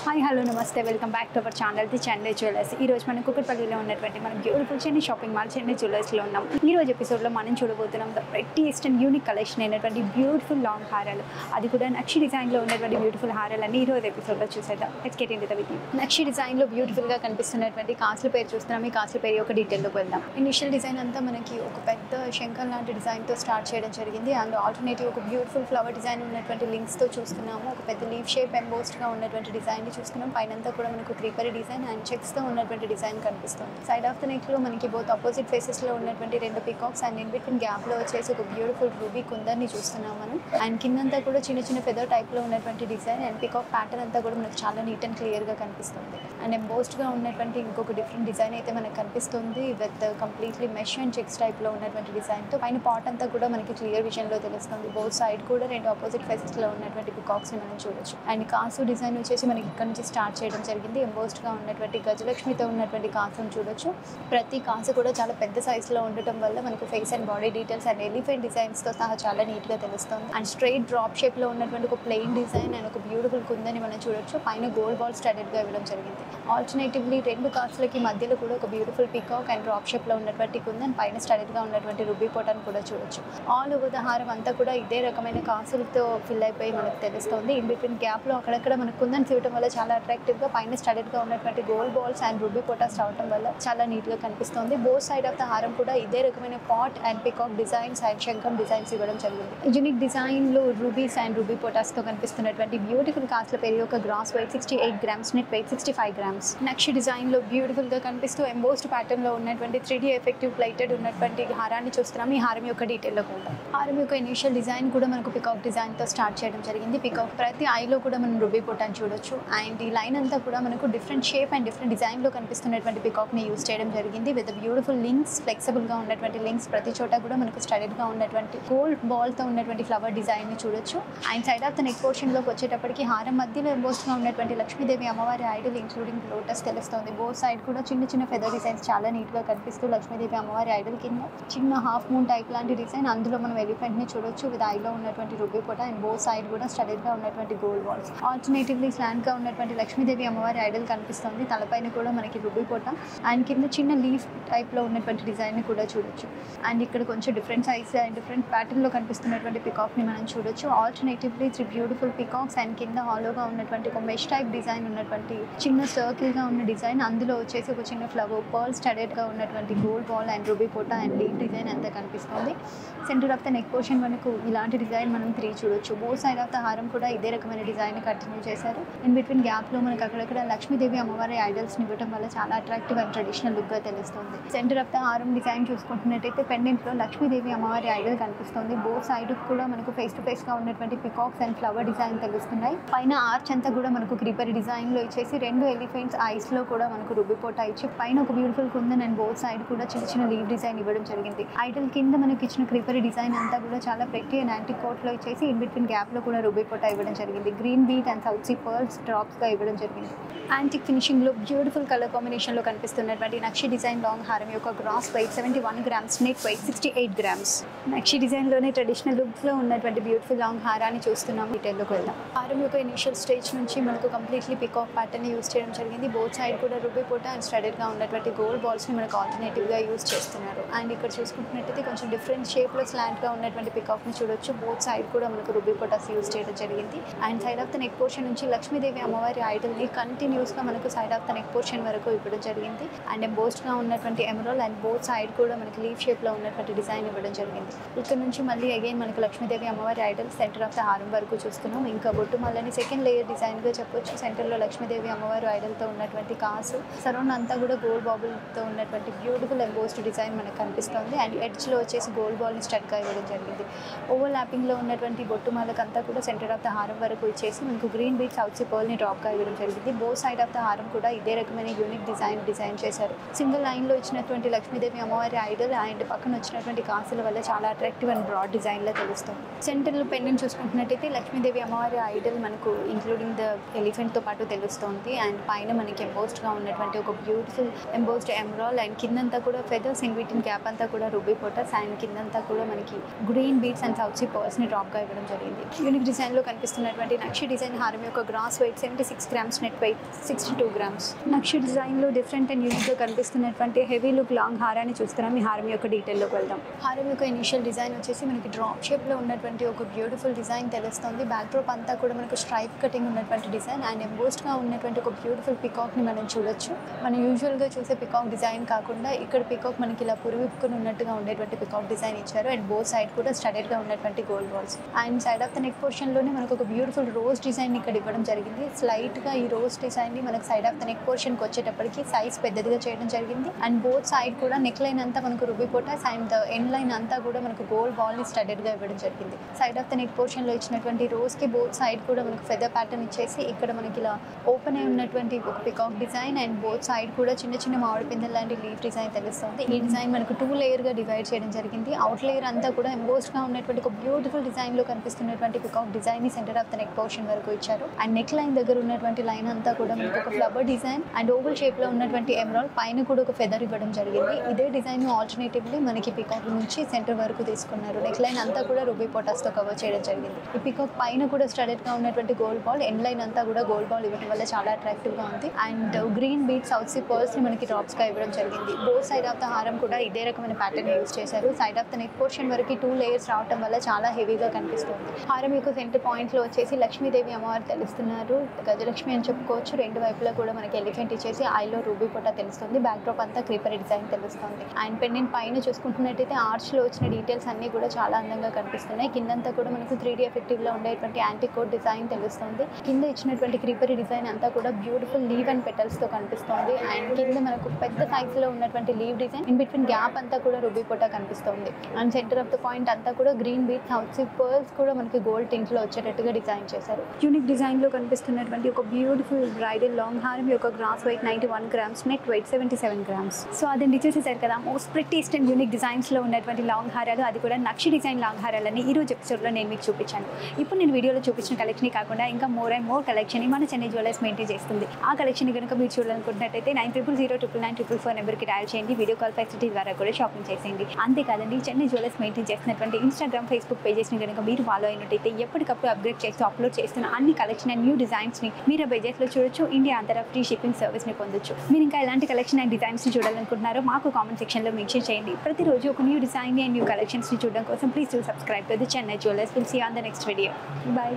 Hi hello నమస్తే welcome back to our channel the Chennai jewellers. ఈ రోజు మనం కుకట్పల్లిలో ఉన్నటువంటి మనం beautiful Chennai shopping mall Chennai జ్యువెలర్స్లో ఉన్నాం. ఈ రోజు ఎపిసోడ్లో మనం చూడబోతున్నాం the prettiest and unique collection అయినటువంటి బ్యూటిఫుల్ లాంగ్ హారాలు, అది కూడా నక్షి డిజైన్లో ఉన్నటువంటి బ్యూటిఫుల్ హారాలన్నీ ఈ రోజు ఎపిసోడ్లో చూసేద్దాం. Let's get into the video. నక్షి డిజైన్లో బ్యూటిఫుల్గా కనిపిస్తున్నటువంటి కాసుల పేరు చూస్తున్నాం. ఈ కాసుల పేరు యొక్క డీటెయిల్లోకి వెళ్దాం. ఇనిషియల్ డిజైన్ అంతా మనకి ఒక పెద్ద శంఖం లాంటి డిజైన్తో స్టార్ట్ చేయడం జరిగింది. అండ్ ఆల్టర్నేటివ్ ఒక బ్యూటిఫుల్ ఫ్లవర్ డిజైన్ ఉన్నటువంటి లింక్స్తో చూస్తున్నాము. ఒక పెద్ద లీఫ్ షేప్ ఎంబోస్డ్గా ఉన్నటువంటి డిజైన్ చూస్తున్నాం. పైనంతా కూడా మనకు క్రీపరీ డిజైన్ అండ్ చెక్స్తో ఉన్నటువంటి డిజైన్ కనిపిస్తుంది. సైడ్ ఆఫ్ ద నెక్లో మనకి బోత్ ఆపోజిట్ ఫేసెస్లో ఉన్నటువంటి రెండు పికాక్స్ అండ్ ఇన్ బిట్వీన్ గ్యాప్లో వచ్చేసి ఒక బ్యూటిఫుల్ రూబీ కుందర్ని చూస్తున్నాం మనం. అండ్ కిందంతా కూడా చిన్న చిన్న ఫెదర్ టైప్లో ఉన్నటువంటి డిజైన్ అండ్ పికాక్ ప్యాటర్న్ అంతా కూడా మనకు చాలా నీట్ అండ్ క్లియర్గా కనిపిస్తుంది. అండ్ ఎంబోస్డ్గా ఉన్నటువంటి ఇంకొక డిఫరెంట్ డిజైన్ అయితే మనకు కనిపిస్తుంది with completely mesh and checks టైప్లో ఉన్నటువంటి డిజైన్తో. పైన పాట్ అంతా కూడా మనకి క్లియర్ విజన్లో తెలుస్తుంది. బోత్ సైడ్ కూడా రెండు ఆపోజిట్ ఫేసెస్లో ఉన్నటువంటి పికాక్స్ని మనం చూడొచ్చు. అండ్ కాసు డిజైన్ వచ్చేసి మనకి ఇక్కడ నుంచి స్టార్ట్ చేయడం జరిగింది. ఎంబోస్డ్గా ఉన్నటువంటి గజలక్ష్మితో ఉన్నటువంటి కాసును చూడొచ్చు. ప్రతి కాసు కూడా చాలా పెద్ద సైజులో ఉండటం వల్ల మనకు face and body details and elephant డిజైన్స్తో సహా చాలా నీట్గా తెలుస్తుంది. అండ్ స్ట్రైట్ డ్రాప్ షేప్లో ఉన్నటువంటి ఒక ప్లెయిన్ డిజైన్ అండ్ ఒక బ్యూటిఫుల్ కుందని మనం చూడొచ్చు. పైన గోల్డ్ బాల్ స్టడెడ్గా ఇవ్వడం జరిగింది. ఆల్టర్నేటివ్లీ రెండు కాసులకి మధ్యలో కూడా ఒక బ్యూటిఫుల్ పికాక్ అండ్ డ్రాప్ షేప్లో ఉన్నటువంటి కుందన్, పైన స్టడెడ్గా ఉన్నటువంటి రుబీ పోటాను కూడా చూడొచ్చు. ఆల్ ఓవర్ ద హారం అంతా కూడా ఇదే రకమైన కాసులతో ఫిల్ అయిపోయి మనకు తెలుస్తుంది. ఇన్ బిట్వీన్ గ్యాప్లో అక్కడక్కడ మనకు కుందన్స్ ఇవ్వడం వల్ల చాలా అట్రాక్టివ్గా, పైన స్టడెడ్గా ఉన్నటువంటి గోల్డ్ బాల్స్ అండ్ రూబీ పోటాస్ రావడం వల్ల చాలా నీట్గా కనిపిస్తుంది. బోత్ సైడ్ ఆఫ్ ద హారం కూడా ఇదే రకమైన pot and peacock designs and శంఖం డిజైన్స్ ఇవ్వడం జరిగింది. యూనిక్ డిజైన్లో రూబీస్ అండ్ రూబీ పోటాస్తో కనిపిస్తున్నటువంటి బ్యూటిఫుల్ కాసుల పేరు యొక్క gross weight 68 grams, net weight 65 grams. నక్షి డిజైన్లో బ్యూటిఫుల్గా కనిపిస్తూ ఎంబోస్డ్ ప్యాటర్న్లో ఉన్నటువంటి 3D ఎఫెక్టివ్ ప్లేటెడ్ ఉన్నటువంటి హారాన్ని చూస్తున్నాం. ఈ హారం యొక్క డీటెయిల్లో కూడా హారం యొక్క ఇనిషియల్ డిజైన్ కూడా మనకు పికాక్ డిజైన్తో స్టార్ట్ చేయడం జరిగింది. పికాక్ ప్రతి ఐలో కూడా మనం రూబీ పోటాన్ని చూడొచ్చు. అండ్ ఈ లైన్ అంతా కూడా మనకు డిఫరెంట్ షేప్ అండ్ డిఫరెంట్ డిజైన్లో కనిపిస్తున్నటువంటి పికాక్ని యూజ్ చేయడం జరిగింది. విత్ బ్యూటిఫుల్ లింక్స్, ఫ్లెక్సిబుల్గా ఉన్నటువంటి లింక్స్, ప్రతి చోట కూడా మనకు స్టడెడ్గా ఉన్నటువంటి గోల్డ్ బాల్తో ఉన్నటువంటి ఫ్లవర్ డిజైన్ని చూడొచ్చు. And side of the neck పోర్షన్లోకి వచ్చేటప్పటికి హారం మధ్యలో ఎంబోస్డ్గా ఉన్నటువంటి లక్ష్మీదేవి అమ్మవారి ఐడల్ ఇంక్లూడింగ్ లోటస్ తెలుస్తుంది. బోత్ సైడ్ కూడా చిన్న చిన్న ఫెదర్ డిజైన్స్ చాలా నీట్గా కనిపిస్తూ లక్ష్మీదేవి అమ్మవారి ఐడల్ కింద చిన్న హాఫ్ మూన్ టైప్ లాంటి డిజైన్, అందులో మనం ఎలిఫెంట్ని చూడొచ్చు విత్ ఐలో ఉన్నటువంటి రూబీ పోట. అండ్ బోత్ సైడ్ కూడా స్టడెడ్గా ఉన్నటువంటి గోల్డ్ బాల్స్. ఆల్టర్నేటివ్లీ స్లాంట్గా ఉన్నటువంటి లక్ష్మీదేవి అమ్మవారి ఐడల్ కనిపిస్తుంది. తలపైన కూడా మనకి రూబీ పోట అండ్ కింద చిన్న లీఫ్ టైప్లో ఉన్నటువంటి డిజైన్ని కూడా చూడొచ్చు. అండ్ ఇక్కడ కొంచెం డిఫరెంట్ సైజ్ అండ్ డిఫరెంట్ ప్యాటర్న్లో కనిపిస్తున్నటువంటి పికాక్ని మనం చూడొచ్చు. ఆల్టర్నేటివ్లీ 3 బ్యూటిఫుల్ పికాక్స్ అండ్ కింద హాలోగా ఉన్నటువంటి ఒక మెష్ టైప్ డిజైన్ ఉన్నటువంటి చిన్న సర్కిల్గా ఉన్న డిజైన్, అందులో వచ్చేసి ఒక చిన్న ఫ్లవర్ పర్ల్ స్టడెడ్గా ఉన్నటువంటి గోల్డ్ బాల్ అండ్ రూబీ పోట అండ్ లీఫ్ డిజైన్ అంతా కనిపిస్తుంది. Centre of the neck portion మనకు ఇలాంటి డిజైన్ మనం 3 చూడొచ్చు. బోత్ సైడ్ ఆఫ్ ద హారం కూడా ఇదే రకమైన డిజైన్ కంటిన్యూ చేశారు. ఇన్ బిట్వీన్ గ్యాప్లో మనకు అక్కడక్కడ లక్ష్మీదేవి అమ్మవారి ఐడల్స్ని ఇవ్వడం వల్ల చాలా అట్రాక్టివ్ అండ్ ట్రెడిషనల్ లుక్గా తెలుస్తుంది. సెంటర్ ఆఫ్ ద హారం డిజైన్ చూసుకుంటున్నట్టయితే పెండెంట్లో లక్ష్మీదేవి అమ్మవారి ఐడల్ కనిపిస్తుంది. బోత్ సైడ్ కూడా మనకు ఫేస్ టు ఫేస్గా ఉన్నటువంటి పికాక్స్ అండ్ ఫ్లవర్ డిజైన్ తెలుస్తున్నాయి. పైన ఆర్చ్ అంతా కూడా మనకు క్రీపర్ డిజైన్లో ఇచ్చేసి రెండు ఎలిఫెంట్స్ ఐస్లో కూడా మనకు రూబీ పోట ఇచ్చి పైన ఒక beautiful kundan and both side కూడా చిన్న చిన్న లీవ్ డిజైన్ ఇవ్వడం జరిగింది. ఐడల్ కింద మనకి ఇచ్చిన క్రీపర్ డిజైన్ అంతా కూడా చాలా ప్రెట్టి అండ్ యాంటిక్ కోట్లో ఇచ్చేసి ఇన్ బిట్వీన్ గ్యాప్లో కూడా రూబీ పోట ఇవ్వడం జరిగింది. Green bead and south sea pearls డ్రాప్స్గా ఇవ్వడం జరిగింది. యాంటిక్ ఫినిషింగ్లో బ్యూటిఫుల్ కలర్ కాంబినేషన్లో కనిపిస్తున్నటువంటి నక్షి డిజైన్ లాంగ్ హారం యొక్క gross weight 71 grams, net weight 68 grams. నక్షి డిజైన్లోనే ట్రెడిషనల్ లుక్స్లో ఉన్నటువంటి బ్యూటిఫుల్ లాంగ్ హారాన్ని చూస్తున్నాం. డీటెయిల్లోకి వెళ్దాం. హారం యొక్క ఇనిషియల్ స్టేజ్ నుంచి మనకు కంప్లీట్లీ పికాక్ ప్యాటర్న్ యూజ్ చేయడం జరిగింది. బోత్ సైడ్ కూడా రూబీ పోట అండ్ స్టడెడ్గా ఉన్నటువంటి గోల్డ్ బాల్స్ని మనకు ఆల్టర్నేటివ్గా యూజ్ చేస్తున్నారు. అండ్ ఇక్కడ చూసుకుంటున్నట్టయితే కొంచెం డిఫరెంట్ షేప్లో స్లాంట్గా ఉన్నటువంటి పికాక్ని చూడొచ్చు. బోత్ సైడ్ కూడా మనకు రూబీ పోటాస్ యూజ్ చేయడం జరిగింది. And side of the neck portion నుంచి లక్ష్మీదేవి అమ్మవారి ఐడల్ని కంటిన్యూస్గా మనకు side of the neck portion వరకు ఇవ్వడం జరిగింది. అండ్ ఎంబోస్డ్గా ఉన్నటువంటి ఎమరాల్డ్ అండ్ బోత్ సైడ్ కూడా మనకి లీఫ్ షేప్లో ఉన్నటువంటి డిజైన్ ఇవ్వడం జరిగింది. ఇక్కడ నుంచి మళ్ళీ అగైన్ మనకు లక్ష్మీదేవి అమ్మవారి ఐడల్ సెంటర్ ఆఫ్ ద హారం వరకు చూస్తున్నాం. ఇంకా బొట్టు మళ్ళీ సెకండ్ లేయర్ డిజైన్గా చెప్పొచ్చు. సెంటర్లో లక్ష్మీదేవి అమ్మవారి ఐడల్తో ఉన్నటువంటి కాసు, సరౌండ్ అంతా కూడా గోల్డ్ బాబుల్తో ఉన్నటువంటి బ్యూటిఫుల్ ఎంబోస్డ్ డిజైన్ మనకు కనిపిస్తుంది. అండ్ ఎడ్జ్లో వచ్చేసి గోల్డ్ బాల్ని స్టడ్గా ఇవ్వడం జరిగింది. ఓవర్ ల్యాపింగ్లో ఉన్నటువంటి బొట్టు మాలకంతా కూడా సెంటర్ ఆఫ్ ద హారం వరకు ఇచ్చేసి మనకు గ్రీన్ బీట్ సౌత్ సీ పర్ల్ని డ్రాప్గా ఇవ్వడం జరిగింది. బోత్ సైడ్ ఆఫ్ ద హారం కూడా ఇదే రకమైన యూనిక్ డిజైన్ చేశారు. సింగిల్ లైన్లో ఇచ్చినటువంటి లక్ష్మీదేవి అమ్మవారి ఐడల్ అండ్ పక్కన వచ్చినటువంటి కాసుల వల్ల చాలా అట్రాక్టివ్ అండ్ బ్రాడ్ డిజైన్లో తెలుస్తుంది. సెంటర్లో పెండెంట్ చూసుకుంటున్నట్టయితే లక్ష్మీదేవి అమ్మవారి ఐడల్ మనకు ఇంక్లూడింగ్ ద ఎలిఫెంట్తో పాటు తెలుస్తుంది. అండ్ పైన మనకి ఎంబోస్డ్గా ఉన్నటువంటి ఒక బ్యూటిఫుల్ ఎంబోస్డ్ ఎమరాల్డ్ అండ్ కిందంతా కూడా ఫెదర్స్ ఇన్ బిట్వీన్ గ్యాప్ అంతా కూడా రూబీ పోటాస్ అండ్ కిందంతా కూడా మనకి green beads and south sea పర్ల్స్ని డ్రాప్గా ఇవ్వడం జరిగింది. యూనిక్ డిజైన్లో కనిపిస్తున్నటువంటి నక్షి డిజైన్ హారం యొక్క gross weight 76 grams net weight 62 grams. నక్షి డిజైన్లో డిఫరెంట్ అండ్ యూనిక్గా కనిపిస్తున్నటువంటి హెవీ లుక్ లాంగ్ హారాన్ని చూస్తున్నాం. ఈ హారం యొక్క డీటెయిల్లోకి వెళ్దాం. హారం యొక్క ఇనిషియల్ డిజైన్ వచ్చేసి మనకి డ్రాప్ షేప్లో ఉన్నటువంటి ఒక బ్యూటిఫుల్ డిజైన్ తెలుస్తుంది. బ్యాక్ డ్రాప్ అంతా కూడా మనకు స్ట్రైప్ కటింగ్ ఉన్నటువంటి డిజైన్ అండ్ ఎంబోస్డ్గా ఉన్నటువంటి ఒక బ్యూటిఫుల్ పికాక్ని మనం చూడొచ్చు. మనం యూజువల్గా చూసే పికాక్ డిజైన్ కాకుండా ఇక్కడ పికాక్ మనకి ఇలా పురువిప్పుకొని ఉన్నట్టుగా ఉండేటువంటి పికాక్ డిజైన్ ఇచ్చారు. అండ్ బోత్ సైడ్ కూడా స్టడెడ్గా ఉన్నటువంటి gold balls and side of the neck పోర్షన్లోనే మనకు ఒక బ్యూటిఫుల్ రోజ్ డిజైన్ ఇక్కడ ఇవ్వడం జరిగింది. స్లైట్గా ఈ రోజ్ డిజైన్ని మనకు సైడ్ ఆఫ్ ద నెక్ పోర్షన్కి వచ్చేటప్పటికి సైజ్ పెద్దదిగా చేయడం జరిగింది. అండ్ బోత్ సైడ్ కూడా నెక్ లైన్ అంతా మనకు రుబీ పొటాస్ అండ్ ఎండ్ లైన్ అంతా కూడా మనకు గోల్డ్ బాల్ని స్టడెడ్గా ఇవ్వడం జరిగింది. సైడ్ ఆఫ్ ద నెక్ పోర్షన్లో ఇచ్చినటువంటి రోజ్కి బోత్ సైడ్ కూడా మనకు ఫెదర్ ప్యాటర్న్ ఇచ్చేసి ఇక్కడ మనకి ఇలా ఓపెన్ అయి ఉన్నటువంటి ఒక peacock design and both side కూడా చిన్న చిన్న మామిడి పిందెల లాంటి లీఫ్ డిజైన్ తెలుస్తుంది. ఈ డిజైన్ మనకు 2 లేయర్గా డివైడ్ చేయడం జరిగింది. అవుట్ లేయర్ అంతా కూడా ఎంబోస్డ్గా ఉన్నటువంటి ఒక బ్యూటిఫుల్ డిజైన్లో కనిపిస్తున్నటువంటి పికాక్ డిజైన్ని centre of the neck portion వరకు ఇచ్చారు. అండ్ నెక్ లైన్ దగ్గర ఉన్నటువంటి లైన్ అంతా కూడా మనకు ఒక ఫ్లవర్ డిజైన్ అండ్ ఓవల్ షేప్లో ఉన్నటువంటి ఎమరాల్డ్ పైన కూడా ఒక ఫెదర్ ఇవ్వడం జరిగింది. ఇదే డిజైన్ ఆల్టర్నేటివ్లీ మనకి పికాక్ నుంచి సెంటర్ వరకు తీసుకున్నారు. నెక్ లైన్ అంతా కూడా రూబీ పొటాస్తో కవర్ చేయడం జరిగింది. ఈ పికాక్ పైన కూడా స్టడెడ్గా ఉన్నటువంటి గోల్డ్ బాల్ ఎండ్ లైన్ అంతా కూడా గోల్డ్ బాల్ ఇవ్వడం వల్ల చాలా అట్రాక్టివ్గా ఉంది. And green beads south sea పర్ల్స్ని మనకి డ్రాప్స్గా ఇవ్వడం జరిగింది. బోత్ సైడ్ ఆఫ్ ద హారం కూడా ఇదే రకమైన ప్యాటర్న్ యూజ్ చేశారు. Side of the neck portion వరకు 2 లేయర్స్ రావడం వల్ల చాలా హెవీగా కనిపిస్తుంది. హారం యొక్క సెంటర్ పాయింట్లో వచ్చేసి లక్ష్మీదేవి అమ్మవారు తెలుస్తున్నారు. గజలక్ష్మి అని చెప్పుకోవచ్చు. 2 వైపులా కూడా మనకి ఎలిఫెంట్ ఇచ్చేసి ఐలో రూబీ పొటా తెలుస్తుంది. బ్యాక్ డ్రాప్ అంతా క్రీపర్ డిజైన్ తెలుస్తుంది. అండ్ పెండెంట్ పైన చూసుకుంటున్నట్టయితే ఆర్చ్లో వచ్చిన డీటెయిల్స్ అన్నీ కూడా చాలా అందంగా కనిపిస్తున్నాయి. కిందంతా కూడా మనకు 3D ఎఫెక్టివ్లో ఉండేటువంటి యాంటీ కోట్ డిజైన్ తెలుస్తుంది. కింద ఇచ్చినటువంటి క్రీపర్ డిజైన్ అంతా కూడా బ్యూటిఫుల్ లీవ్ అండ్ పెటల్స్తో కనిపిస్తుంది. అండ్ కింద మనకు పెద్ద సైజులో ఉన్నటువంటి leave design in between gap అంతా కూడా రూబీ పొటా కనిపిస్తుంది. And centre of the point అంతా కూడా green beads south sea pearls కూడా మనకి గోల్డ్ టింట్లో వచ్చేటట్టుగా డిజైన్ చేశారు. యూనిక్ డిజైన్లో కనిపిస్తున్నటువంటి ఒక బ్యూటిఫుల్ బ్రైడల్ లాంగ్ హారం యొక్క gross weight 91 grams, net weight 77 grams. So అదండి చూసేసారు కదా మోస్ట్ ప్రిటీస్ట్ అండ్ యూనిక్ డిజైన్స్లో ఉన్నటువంటి లాంగ్ హారాలు, అది కూడా నక్షి డిజైన్ లాంగ్ హారాలని ఈ రోజు ఎపిసోడ్లో నేను మీకు చూపించాను. ఇప్పుడు నేను వీడియోలో చూపించిన కలెక్షన్ కాకుండా ఇంకా మోర్ అండ్ మోర్ కలెక్షన్ మన చెన్నై జ్యువెలర్స్ మెయింటైన్ చేస్తుంది. ఆ కలెక్షన్ కనుక మీరు చూడాలనుకుంటున్నట్టయితే 90099994 నెంబర్కి డయల్ చేయండి. వీడియో కాల్ ఫెసిలిటీ ద్వారా కూడా షాపింగ్ చేసేయండి. అంతేకాదండి చెన్నై జ్యువెలర్స్ మెయింటైన్ చేస్తున్నటువంటి ఇన్స్టాగ్రామ్, ఫేస్బుక్ పేజెస్ని కనుక మీరు ఫాలో అయినట్టయితే ఎప్పటికప్పుడు అప్గ్రేడ్ చేస్తూ అప్లోడ్ చేస్తున్న అన్ని కలెక్షన్ అండ్ న్యూ డిజైన్స్ని మీరు బడ్జెట్లో చూడొచ్చు. ఇండియా అంతటా ఫ్రీ షిప్పింగ్ సర్వీస్ని పొందొచ్చు. మీరు ఇంకా ఎలాంటి కలెక్షన్ అండ్ డిజైన్స్ని చూడాలనుకుంటున్నారో మాకు కామెంట్ సెక్షన్లో మెన్షన్ చేయండి. ప్రతిరోజు ఒక న్యూ డిజైన్ అండ్ న్యూ కలెక్షన్స్ని చూడడం కోసం please do subscribe to the Chennai jewellers. Will see on the next video. Bye.